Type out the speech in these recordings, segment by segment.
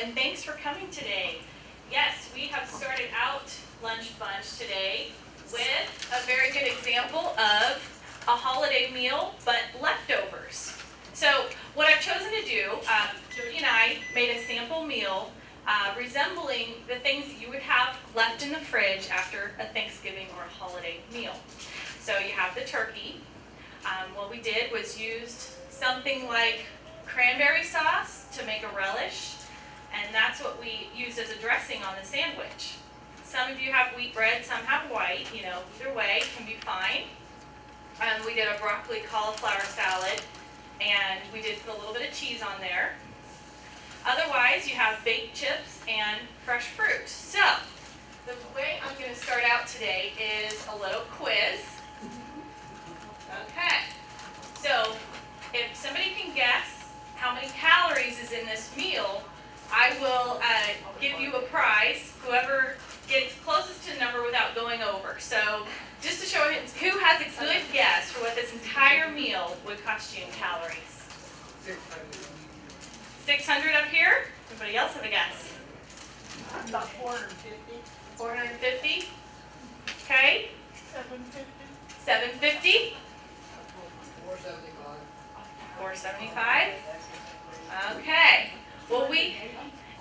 and thanks for coming today. Yes, we have started out Lunch Bunch today with a very good example of a holiday meal, but leftovers. So what I've chosen to do, Jody and I made a sample meal resembling the things that you would have left in the fridge after a Thanksgiving or a holiday meal. So you have the turkey. What we did was used something like cranberry sauce to make a relish, and that's what we used as a dressing on the sandwich. Some of you have wheat bread, some have white, either way can be fine. We did a broccoli cauliflower salad, and we did put a little bit of cheese on there. Otherwise, you have baked chips and fresh fruit. So, the way I'm going to start out today is a little quiz. Okay, so if somebody can guess how many calories is in this meal, I will give you a prize, whoever gets closest to the number without going over. So just to show who has a good guess for what this entire meal would cost you in calories. 600 up here? Everybody else have a guess? About 450. 450? Okay. 750. 750? 475. 475? Okay. Well,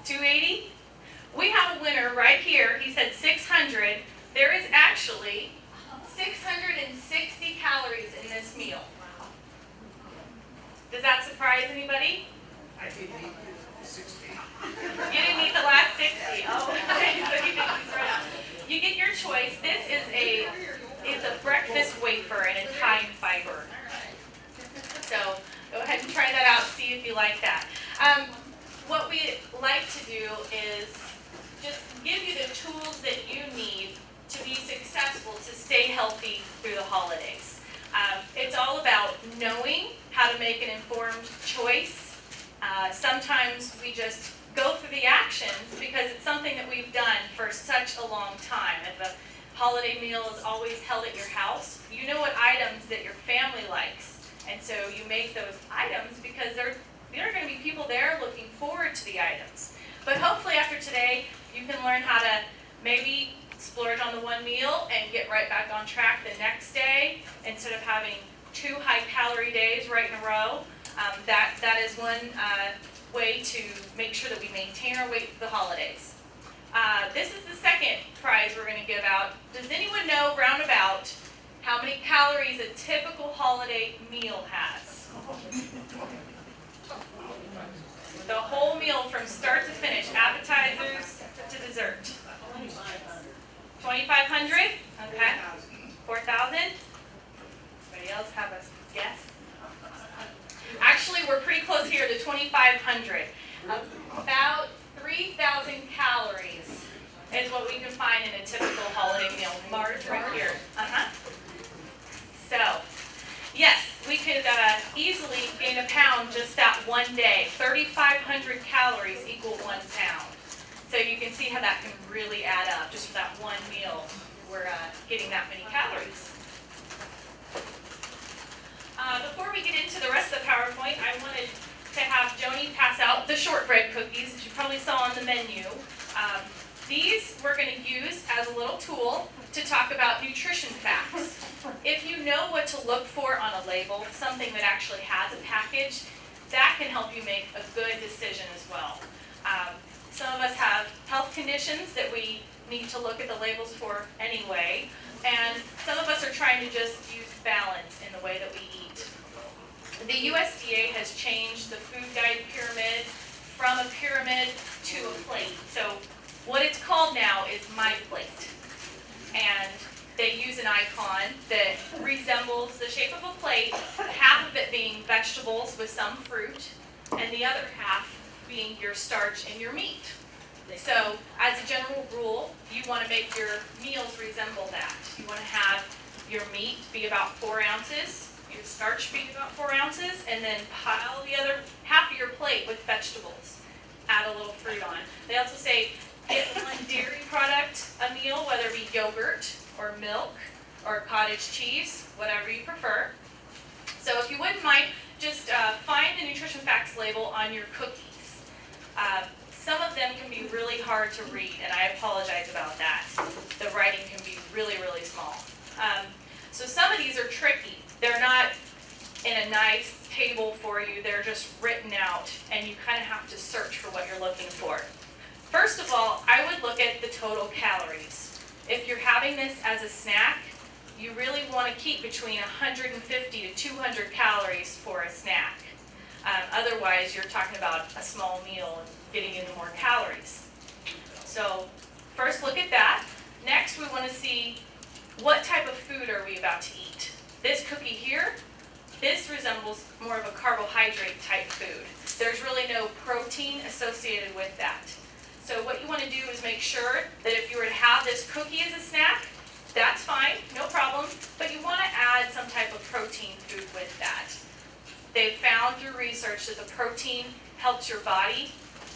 280? We have a winner right here. He said 600. There is actually 660 calories in this meal. Does that surprise anybody? I didn't eat 60. You didn't eat the last 60. Oh, okay. So you think he's right out. You get your choice. This is it's a breakfast wafer and it's high in fiber. So go ahead and try that out. See if you like that. What we like to do is just give you the tools that you need to be successful, to stay healthy through the holidays. It's all about knowing how to make an informed choice. Sometimes we just go through the actions because it's something that we've done for such a long time. If a holiday meal is always held at your house, you know what items that your family likes. And so you make those items because there are going to be people there looking forward to the items. But hopefully after today, you can learn how to maybe splurge on the one meal and get right back on track the next day instead of having 2 high-calorie days right in a row. That is one way to make sure that we maintain our weight for the holidays. This is the second prize we're going to give out. Does anyone know roundabout how many calories a typical holiday meal has? The whole meal from start to finish, appetizers to dessert. 2,500? Okay. 4,000? Anybody else have a guess? Actually, we're pretty close here to 2,500. About 3,000 calories is what we can find in a typical holiday meal. Marge, right here. So, yes, we could easily gain a pound just that one day. 3,500 calories equal 1 pound. So you can see how that can really add up. Just for that one meal, we're getting that many calories. Before we get into the rest of the PowerPoint, I wanted to have Joni pass out the shortbread cookies that you probably saw on the menu. These we're going to use as a little tool to talk about nutrition facts. If you know what to look for on a label, something that actually has a package, that can help you make a good decision as well. Some of us have health conditions that we need to look at the labels for anyway, and some of us are trying to just use balance in the way that we eat. The USDA has changed the food guide pyramid from a pyramid to a plate. So what it's called now is My Plate. And they use an icon that resembles the shape of a plate, half of it being vegetables with some fruit, and the other half being your starch and your meat. So, as a general rule, you want to make your meals resemble that. You want to have your meat be about 4 ounces, your starch be about 4 ounces, and then pile the other half of your plate with vegetables. Add a little fruit on. They also say get one dairy product a meal, whether it be yogurt or milk or cottage cheese, whatever you prefer. So if you wouldn't mind, just find the nutrition facts label on your cookies. some of them can be really hard to read, and I apologize about that. The writing can be really, really small. So some of these are tricky. They're not in a nice table for you. They're just written out, and you kind of have to search for what you're looking for. First of all, I would look at the total calories. If you're having this as a snack, you really want to keep between 150 to 200 calories for a snack. Otherwise, you're talking about a small meal and getting into more calories. So first look at that. Next, we want to see what type of food are we about to eat. This cookie here, this resembles more of a carbohydrate type food. There's really no protein associated with that. So what you want to do is make sure that if you were to have this cookie as a snack, that's fine, no problem, but you want to add some type of protein food with that. They've found through research that the protein helps your body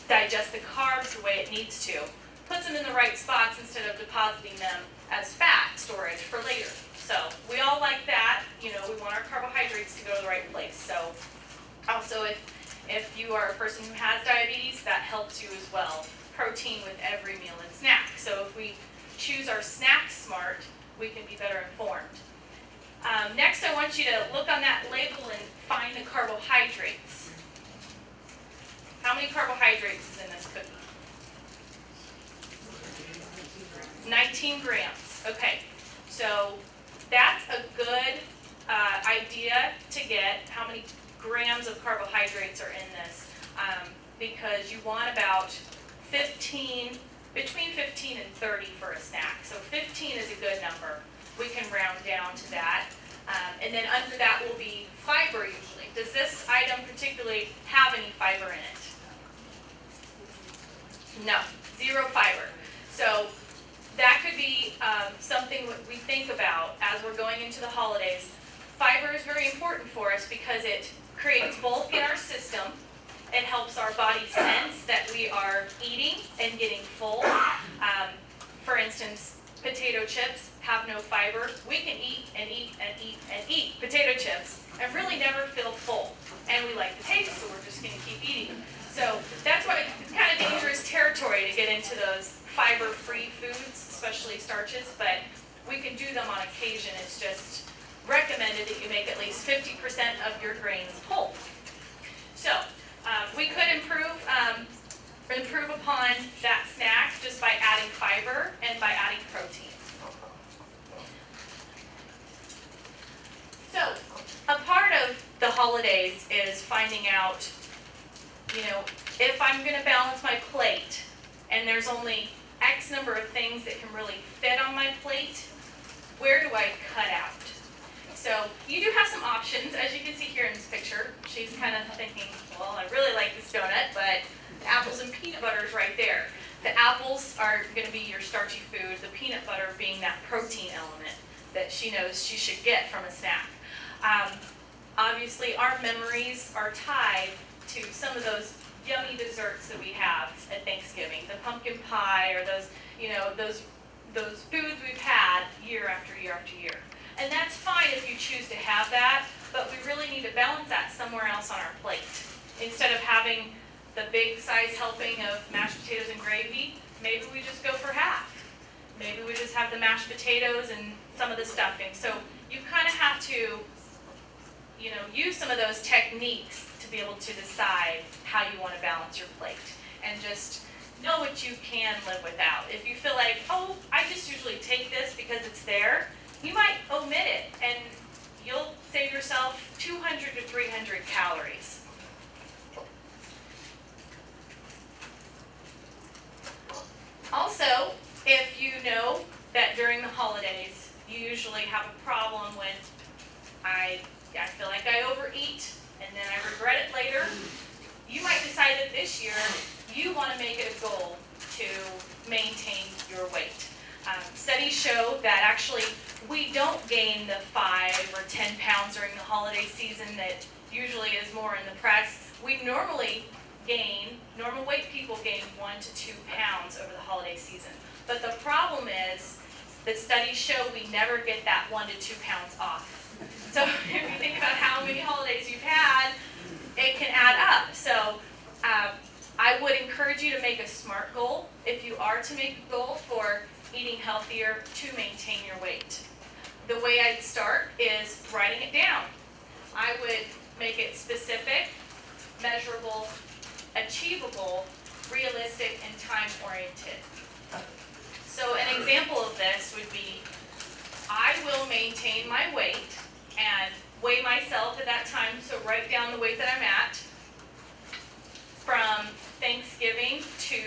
digest the carbs the way it needs to, puts them in the right spots instead of depositing them as fat storage for later. So we all like that, you know, we want our carbohydrates to go to the right place. So also if you are a person who has diabetes, that helps you as well. Protein with every meal and snack. So if we choose our snack smart, we can be better informed. Next, I want you to look on that label and find the carbohydrates. How many carbohydrates is in this cookie? 19 grams. Okay, so that's a good idea to get how many grams of carbohydrates are in this, because you want about between 15 and 30 for a snack. So 15 is a good number. We can round down to that. And then under that will be fiber usually. Does this item particularly have any fiber in it? No, 0 fiber. So that could be something we think about as we're going into the holidays. Fiber is very important for us because it creates bulk in our system. It helps our body sense that we are eating and getting full. For instance, potato chips have no fiber. We can eat and eat and eat and eat potato chips and really never feel full. And we like the taste, so we're just going to keep eating. So that's why it's kind of dangerous territory to get into those fiber-free foods, especially starches, but we can do them on occasion. It's just recommended that you make at least 50% of your grains whole. So we could improve upon that snack just by adding fiber and by adding protein. So a part of the holidays is finding out, you know, if I'm going to balance my plate and there's only X number of things that can really fit on my plate, where do I cut out? So you do have some options, as you can see here in this picture. She's kind of thinking, well, I really like this donut, but the apples and peanut butter is right there. The apples are going to be your starchy food, the peanut butter being that protein element that she knows she should get from a snack. Obviously, our memories are tied to some of those yummy desserts that we have at Thanksgiving, the pumpkin pie or those, you know, those foods we've had year after year after year. And that's fine if you choose to have that, but we really need to balance that somewhere else on our plate. Instead of having the big size helping of mashed potatoes and gravy, maybe we just go for half. Maybe we just have the mashed potatoes and some of the stuffing. So you kind of have to, you know, use some of those techniques to be able to decide how you want to balance your plate. And just know what you can live without. If you feel like, oh, I just usually take this because it's there, you might omit it and you'll save yourself 200 to 300 calories. Also, if you know that during the holidays you usually have a problem when I feel like I overeat and then I regret it later, you might decide that this year you want to make it a goal to maintain your weight. Studies show that actually we don't gain the 5 or 10 pounds during the holiday season that usually is more in the press. We normally gain, normal weight people gain 1 to 2 pounds over the holiday season. But the problem is that studies show we never get that 1 to 2 pounds off. So if you think about how many holidays you've had, it can add up. So I I would encourage you to make a SMART goal if you are to make a goal for eating healthier to maintain your weight. The way I'd start is writing it down. I would make it specific, measurable, achievable, realistic, and time-oriented. So an example of this would be, I will maintain my weight and weigh myself at that time, so write down the weight that I'm at, from Thanksgiving to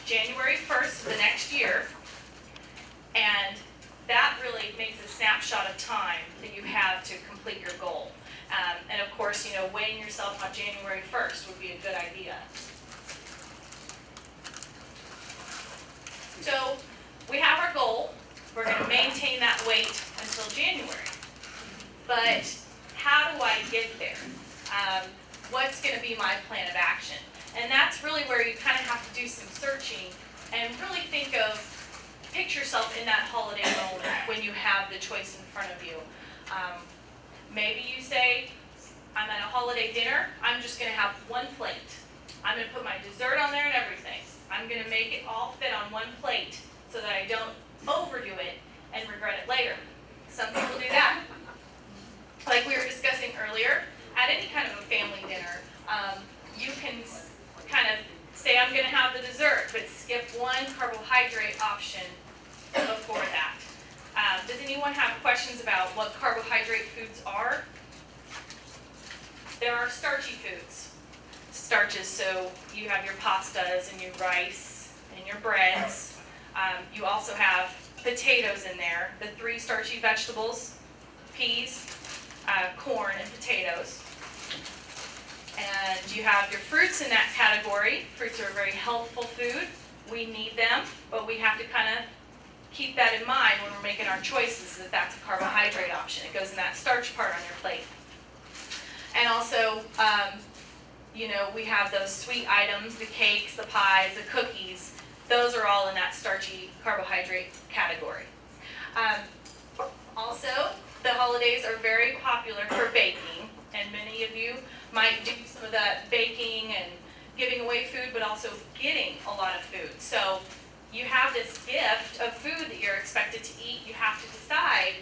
January 1st of the next year, and that really makes a snapshot of time that you have to complete your goal. And of course, weighing yourself on January 1st would be a good idea. So we have our goal. We're going to maintain that weight until January. But how do I get there? What's going to be my plan of action? And that's really where you kind of have to do some searching and really picture yourself in that holiday moment when you have the choice in front of you. Maybe you say, I'm at a holiday dinner, I'm just going to have one plate. I'm going to put my dessert on there and everything. I'm going to make it all fit on one plate so that I don't overdo it and regret it later. Some people do that. Like we were discussing earlier, at any kind of a family dinner, you can kind of say, I'm going to have the dessert, but skip one carbohydrate option before that. Does anyone have questions about what carbohydrate foods are? There are starchy foods. Starches, so you have your pastas and your rice and your breads. You also have potatoes in there, the 3 starchy vegetables, peas, corn, and potatoes. And you have your fruits in that category. Fruits are a very healthful food. We need them, but we have to kind of keep that in mind when we're making our choices, that that's a carbohydrate option. It goes in that starch part on your plate. And also, we have those sweet items, the cakes, the pies, the cookies. Those are all in that starchy carbohydrate category. Also, the holidays are very popular for baking, and many of you might do some of that baking and giving away food, but also getting a lot of food. So you have this gift of food that you're expected to eat. You have to decide,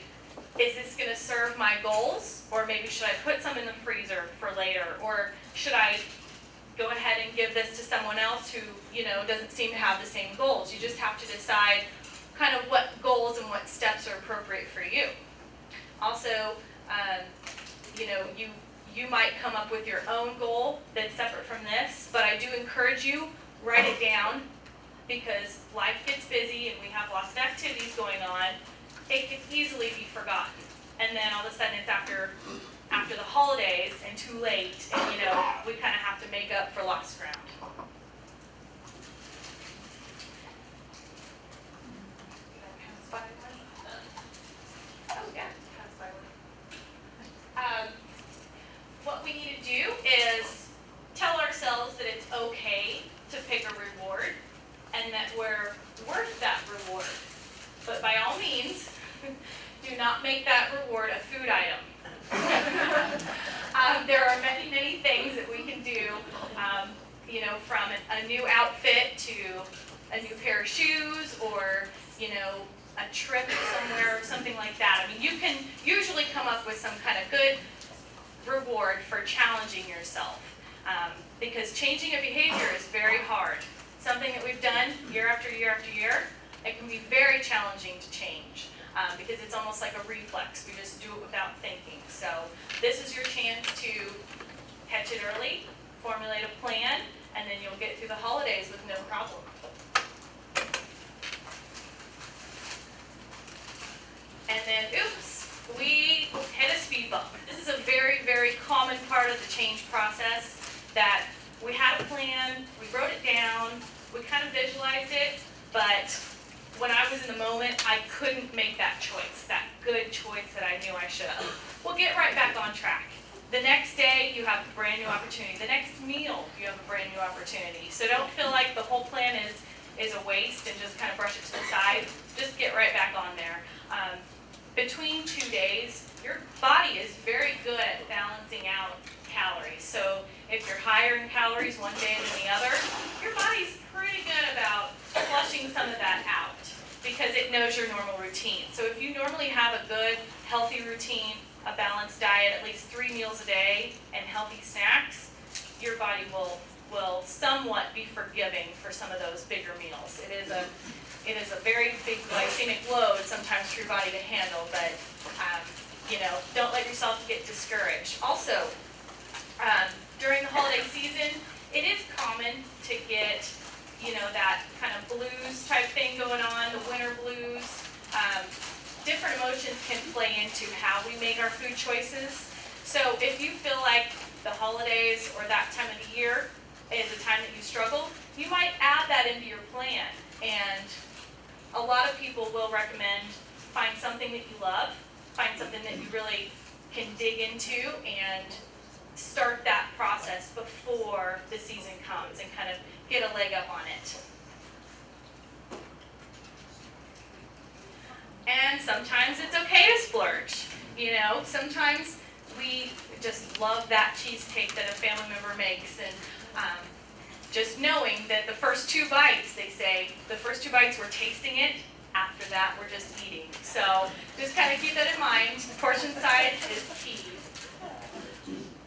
is this going to serve my goals, or maybe should I put some in the freezer for later, or should I go ahead and give this to someone else who, doesn't seem to have the same goals? You just have to decide kind of what goals and what steps are appropriate for you. Also, you might come up with your own goal that's separate from this, but I do encourage you, write it down, because life gets busy and we have lots of activities going on. It can easily be forgotten, and then all of a sudden it's after the holidays and too late, and we kind of have to make up for lost ground. Oh yeah. What we need to do is tell ourselves that it's okay to pick a reward and that we're worth that reward. But by all means, do not make that reward a food item. There are many, many things that we can do, from a new outfit to a new pair of shoes, or, a trip somewhere or something like that. I mean, you can usually come up with some kind of good reward for challenging yourself, because changing a behavior is very hard. Something that we've done year after year after year, it can be very challenging to change, because it's almost like a reflex. We just do it without thinking. So this is your chance to catch it early, formulate a plan, and then you'll get through the holidays with no problem. And then, oops, we hit a speed bump. This is a very, very common part of the change process, that we had a plan, we wrote it down, we kind of visualized it, but when I was in the moment, I couldn't make that choice, that good choice that I knew I should have. We'll get right back on track. The next day, you have a brand new opportunity. The next meal, you have a brand new opportunity. So don't feel like the whole plan is a waste and just kind of brush it to the side. Just get right back on there. Between 2 days, your body is very good at balancing out calories. calories. So if you're higher in calories one day than the other, your body's pretty good about flushing some of that out because it knows your normal routine. So if you normally have a good, healthy routine, a balanced diet, at least 3 meals a day, and healthy snacks, your body will somewhat be forgiving for some of those bigger meals. It is a very big glycemic load sometimes for your body to handle, but don't let yourself get discouraged. Also, during the holiday season, it is common to get, that kind of blues type thing going on, the winter blues. Different emotions can play into how we make our food choices. So if you feel like the holidays or that time of the year is a time that you struggle, you might add that into your plan. And a lot of people will recommend find something that you love, find something that you really can dig into, and start that process before the season comes and kind of get a leg up on it. And sometimes it's okay to splurge. Sometimes we just love that cheesecake that a family member makes, and just knowing that the first 2 bites, they say, the first 2 bites we're tasting it, after that we're just eating. So just kind of keep that in mind. Portion size is key.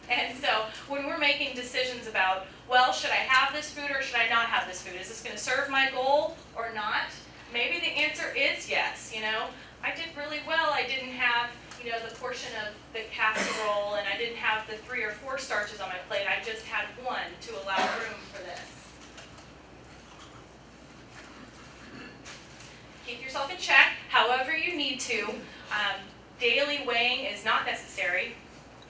And so when we're making decisions about, well, should I have this food or should I not have this food? Is this going to serve my goal or not? Maybe the answer is yes. I did really well. I didn't have, the portion of the casserole, and I didn't have the 3 or 4 starches on my plate. I just had 1 to allow room for this. Keep yourself in check, however you need to. Daily weighing is not necessary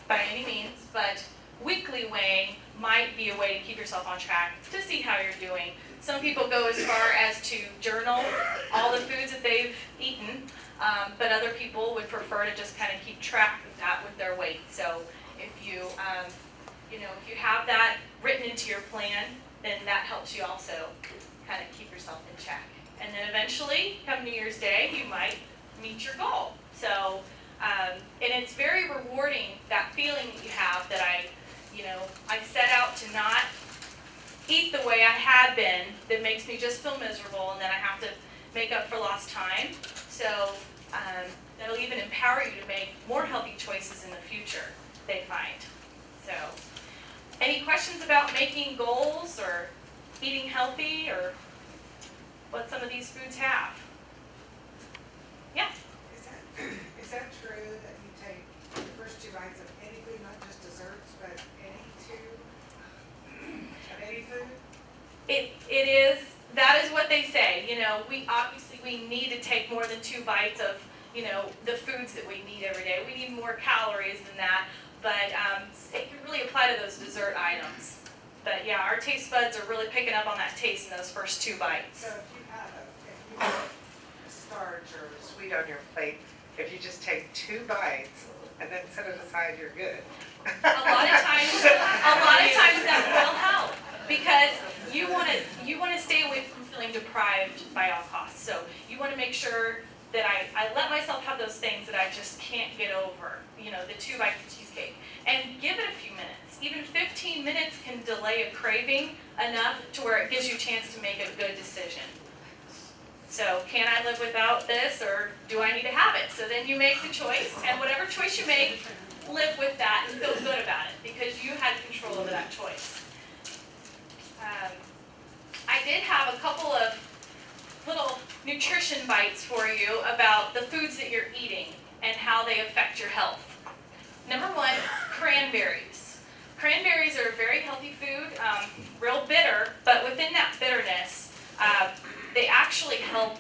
by any means, but weekly weighing might be a way to keep yourself on track to see how you're doing. Some people go as far as to journal all the foods that they've eaten, but other people would prefer to just kind of keep track of that with their weight. So if you have that written into your plan, then that helps you also kind of keep yourself in check. And then eventually, come New Year's Day, you might meet your goal. So, and it's very rewarding, that feeling that you have that I set out to not eat the way I had been, that makes me just feel miserable, and then I have to make up for lost time. So that'll even empower you to make more healthy choices in the future, they find. So, any questions about making goals or eating healthy or what some of these foods have? Yeah? Is that true that you take the first 2 bites of any food, not just desserts, but any 2 of any food? It is, that is what they say. We need to take more than 2 bites of, the foods that we need every day. We need more calories than that, but it can really apply to those dessert items. But yeah, our taste buds are really picking up on that taste in those first 2 bites. So if you have a starch or a sweet on your plate, if you just take 2 bites and then set it aside, you're good. A lot of times that will help, because you want to stay away from feeling deprived by all costs. So you want to make sure that I let myself have those things that I just can't get over, the 2 bites of cheesecake, and give it a few minutes. Even 15 minutes can delay a craving enough to where it gives you a chance to make a good decision. So can I live without this, or do I need to have it? So then you make the choice, and whatever choice you make, live with that and feel good about it, because you had control over that choice. I did have a couple of little nutrition bites for you about the foods that you're eating and how they affect your health. Number 1, cranberries. Cranberries are a very healthy food, real bitter, but within that bitterness, they actually help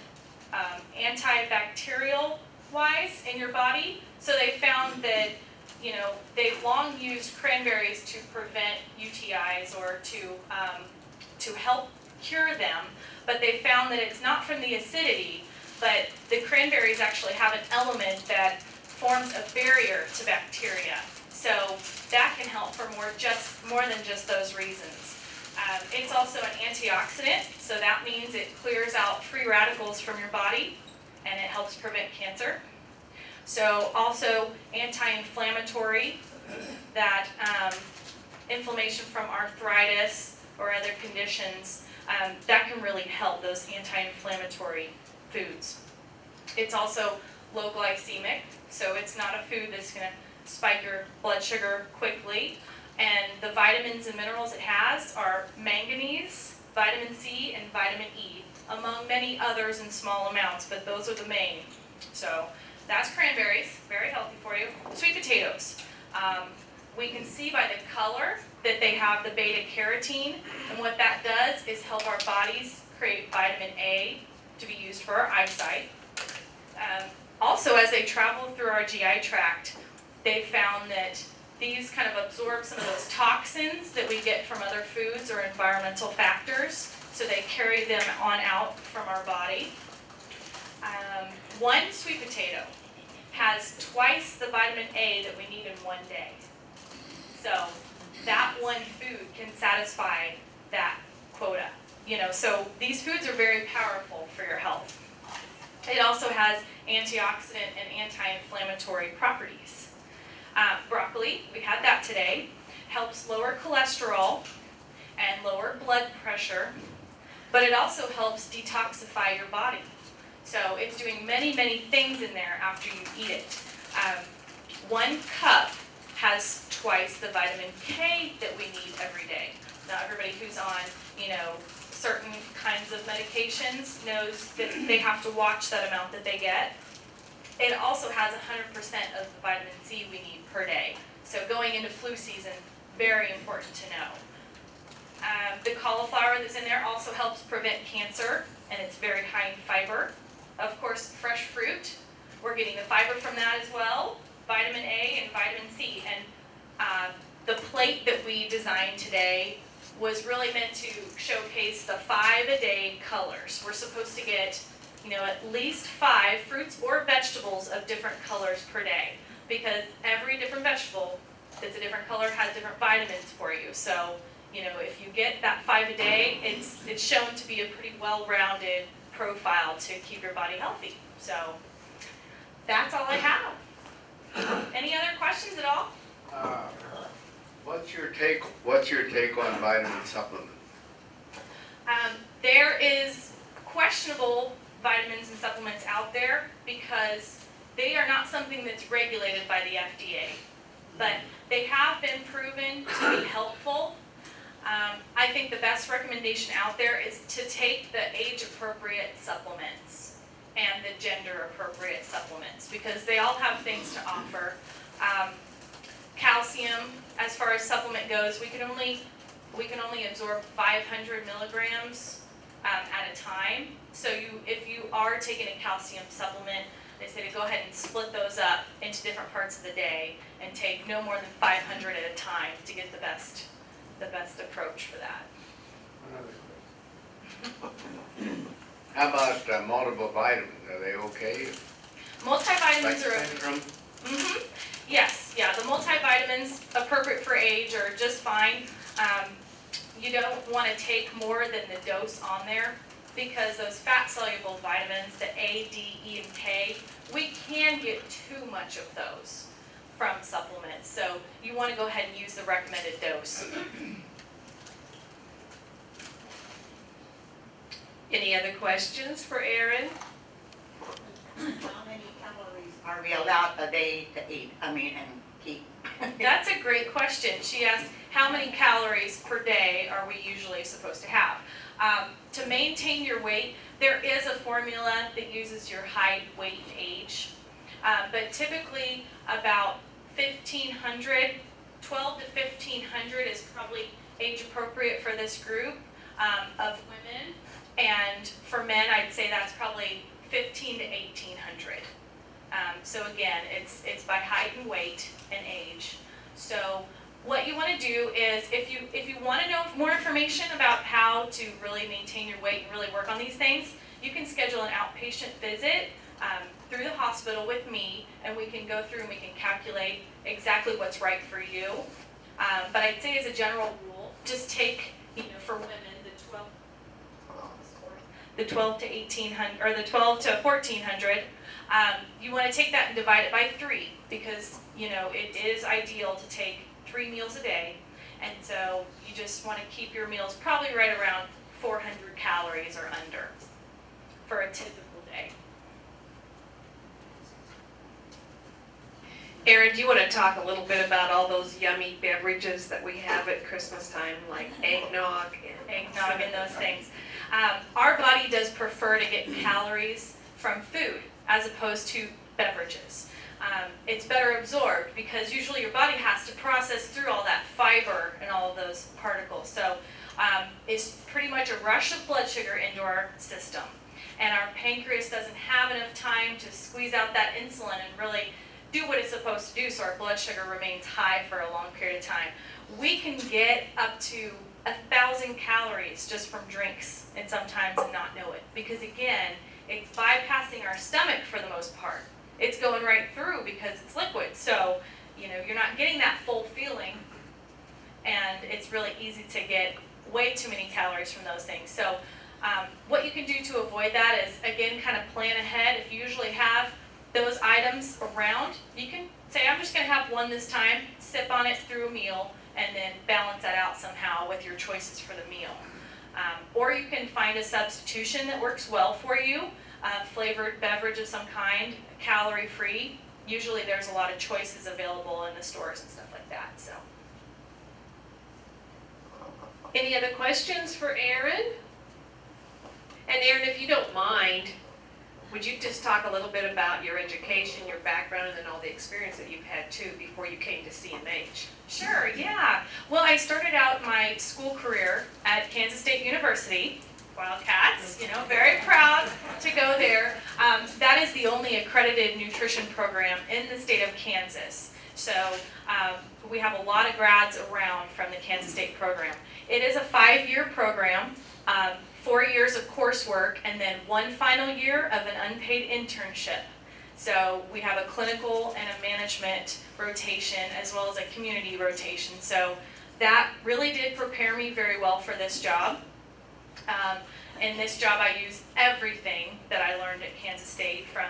antibacterial-wise in your body. So they found that, they've long used cranberries to prevent UTIs or to help cure them, but they found that it's not from the acidity, but the cranberries actually have an element that forms a barrier to bacteria. So that can help for more than just those reasons. It's also an antioxidant, so that means it clears out free radicals from your body, and it helps prevent cancer. So also anti-inflammatory, that inflammation from arthritis or other conditions, that can really help those anti-inflammatory foods. It's also low glycemic, so it's not a food that's going to spike your blood sugar quickly. And the vitamins and minerals it has are manganese, vitamin C, and vitamin E, among many others in small amounts, but those are the main. So that's cranberries, very healthy for you. Sweet potatoes. We can see by the color that they have the beta carotene, and what that does is help our bodies create vitamin A to be used for our eyesight. Also, as they travel through our GI tract, they found that these kind of absorb some of those toxins that we get from other foods or environmental factors, so they carry them on out from our body. One sweet potato has twice the vitamin A that we need in one day. So that one food can satisfy that quota. So these foods are very powerful for your health. It also has antioxidant and anti-inflammatory properties. Broccoli, we had that today, helps lower cholesterol and lower blood pressure, but it also helps detoxify your body. So it's doing many, many things in there after you eat it. 1 cup has twice the vitamin K that we need every day. Now everybody who's on, certain kinds of medications knows that they have to watch that amount that they get. It also has 100% of the vitamin C we need per day. So going into flu season, very important to know. The cauliflower that's in there also helps prevent cancer, and it's very high in fiber. Of course, fresh fruit, we're getting the fiber from that as well, vitamin A and vitamin C. And the plate that we designed today was really meant to showcase the 5-a-day colors. We're supposed to get at least 5 fruits or vegetables of different colors per day, because every different vegetable that's a different color has different vitamins for you. So, if you get that 5 a day, it's shown to be a pretty well-rounded profile to keep your body healthy. So, that's all I have. Any other questions at all? What's your take on vitamin supplements? There is questionable vitamins and supplements out there because they are not something that's regulated by the FDA, but they have been proven to be helpful. I think the best recommendation out there is to take the age-appropriate supplements and the gender-appropriate supplements, because they all have things to offer. Calcium, as far as supplement goes, we can only absorb 500 milligrams at a time. So if you are taking a calcium supplement, they say to go ahead and split those up into different parts of the day and take no more than 500 at a time to get the best approach for that. How about multiple vitamins? Are they okay? Multivitamins are Spectrum? Yes, yeah, the multivitamins appropriate for age are just fine. You don't want to take more than the dose on there, because those fat-soluble vitamins, the A, D, E, and K, we can get too much of those from supplements. So you want to go ahead and use the recommended dose. Any other questions for Erin? How many calories are we allowed a day to eat, and keep? That's a great question. She asked, how many calories per day are we usually supposed to have? To maintain your weight, there is a formula that uses your height, weight, and age. But typically about 1,500, 12 to 1,500 is probably age appropriate for this group of women. And for men, I'd say that's probably 1,500 to 1,800. So again, it's by height and weight and age. So what you want to do is, if you want to know more information about how to really maintain your weight and really work on these things, you can schedule an outpatient visit through the hospital with me, and we can go through and we can calculate exactly what's right for you. But I'd say as a general rule, just take, for women, the 12 to 1,800, or the 12 to 1,400. You want to take that and divide it by 3, because it is ideal to take 3 meals a day, And so you just want to keep your meals probably right around 400 calories or under for a typical day. Erin, do you want to talk a little bit about all those yummy beverages that we have at Christmas time, like eggnog And those things. Our body does prefer to get calories from food as opposed to beverages. It's better absorbed because usually your body has to process through all that fiber and all of those particles. So it's pretty much a rush of blood sugar into our system. And our pancreas doesn't have enough time to squeeze out that insulin and really do what it's supposed to do, so our blood sugar remains high for a long period of time. We can get up to 1,000 calories just from drinks and sometimes not know it, because again, it's bypassing our stomach for the most part. It's going right through because it's liquid, so you're not getting that full feeling, and it's really easy to get way too many calories from those things. So what you can do to avoid that is, again, kind of plan ahead. If you usually have those items around, you can say, I'm just going to have one this time, sip on it through a meal, and then balance that out somehow with your choices for the meal. Or you can find a substitution that works well for you, flavored beverage of some kind, calorie-free. Usually there's a lot of choices available in the stores and stuff like that. So, Any other questions for Erin? And Erin, if you don't mind, would you just talk a little bit about your education, your background, and then all the experience that you've had too before you came to CMH? Sure, yeah. Well, I started out my school career at Kansas State University, Wildcats, very proud to go there. That is the only accredited nutrition program in the state of Kansas. So we have a lot of grads around from the Kansas State program. It is a 5-year program. 4 years of coursework, and then 1 final year of an unpaid internship. So we have a clinical and a management rotation as well as a community rotation. So that really did prepare me very well for this job. In this job I use everything that I learned at Kansas State, from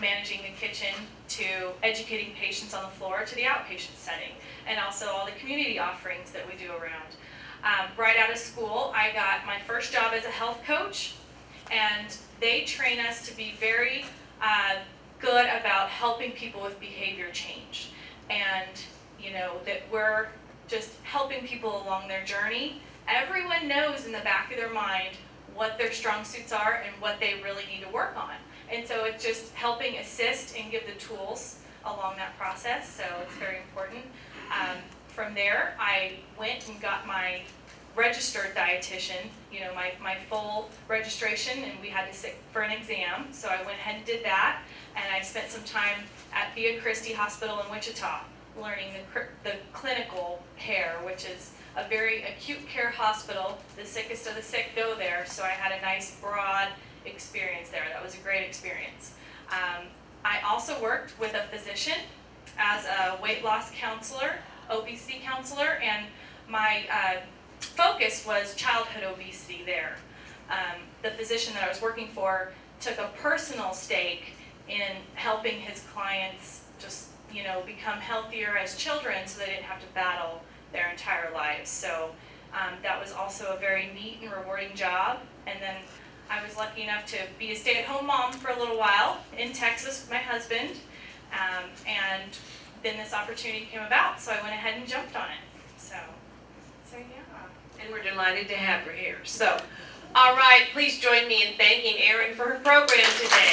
managing the kitchen to educating patients on the floor to the outpatient setting, and also all the community offerings that we do around. Right out of school, I got my first job as a health coach, and they train us to be very good about helping people with behavior change, and that we're just helping people along their journey. Everyone knows in the back of their mind what their strong suits are and what they really need to work on, and so it's just helping assist and give the tools along that process. So it's very important. From there, I went and got my registered dietitian, my full registration, and we had to sit for an exam. So I went ahead and did that, and I spent some time at Via Christi Hospital in Wichita learning the clinical care, which is a very acute care hospital. The sickest of the sick go there, so I had a nice broad experience there. That was a great experience. I also worked with a physician as a weight loss counselor, obesity counselor, and my focus was childhood obesity there. The physician that I was working for took a personal stake in helping his clients just, become healthier as children so they didn't have to battle their entire lives. So that was also a very neat and rewarding job. And then I was lucky enough to be a stay-at-home mom for a little while in Texas with my husband. And then this opportunity came about, so I went ahead and jumped on it. So yeah. And we're delighted to have her here. So, all right, please join me in thanking Erin for her program today.